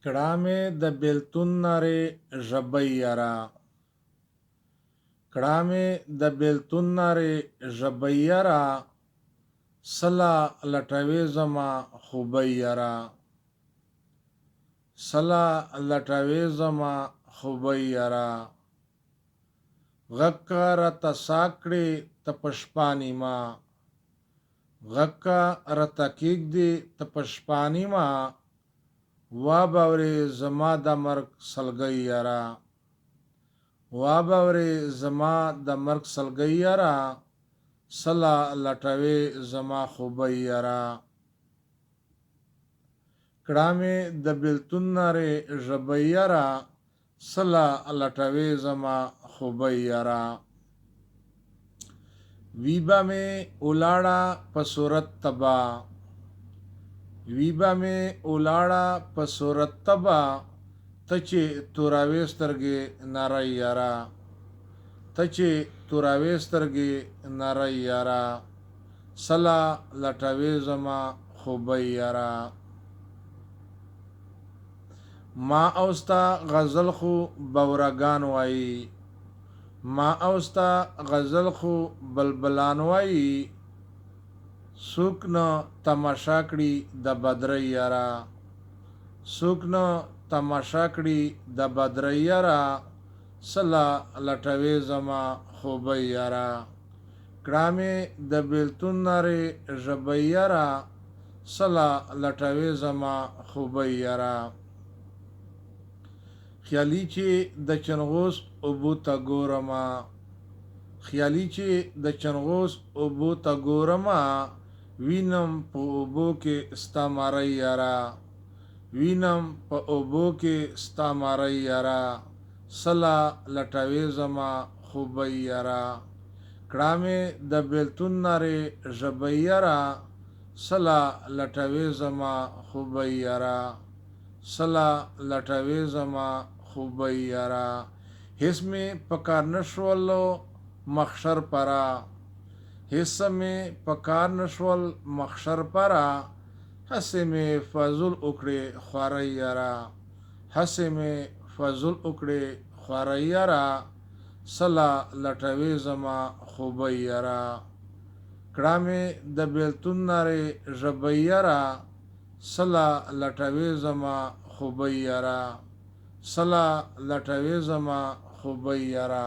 کړامې د بیلتون نارې ژبۍ یاره کړامې د بیلتون نارې ژبۍ یاره سله لټوې زما خوبۍ یاره سله لټوې زما خوبۍ یاره غږ که راته ساه کړې ته په شپه نیمه غږ که راته کږدې ته په شپه نیمه وابورې زما د مرګ سلګۍ یاره وابورې زما د مرګ سلګۍ یاره سله لټوې زما خوبۍ یاره کړامې د بیلتون نارې ژبۍ یاره سله لټوې زما خوبۍ یاره وی به مې ولاړه په صورت تبا وی به مې ولاړه په صورت تبا ته چې توراوې سترګې نرۍ یاره ته چې توراوې سترګې نرۍ یاره سله لټوې زما خوبۍ یاره ما او ستا غزل خو بورګان وایي ما او ستا غزل خو بلبلان وایي څوک نه تماشا کړي د بدرۍ یاره څوک نه تماشا کړي د بدرۍ یاره سله لټوې زما خوبۍ یاره کړامې د بیلتون نارې ژبۍ یاره سله لټوې زما خوبۍ یاره خیالي چې د چنغوس اوبو ته ګورمه خیالي چې د چنغوس اوبو ته ګورمه وینم په اوبو کې ستا مری یاره وینم په اوبو کې ستا مری یاره سله لټوې زما خوبۍ یاره کړامې د بیلتون نارې ژبۍ یاره سله لټوې زما خوبۍ یاره سله لټوې زما خوبۍ یاره هېڅ مې په کار نه شولو مخشر پره هېڅ مې په کار نه شول مخشر پره هسې مې فضول وکړې خوارۍ یاره هسې مې فضول وکړې خوارۍ یاره سله لټوې زما خوبۍ یاره کړامې د بیلتون نارې ژبۍ یاره سله لټوې زما خوبۍ یاره سله لټوې زما خوبۍ یاره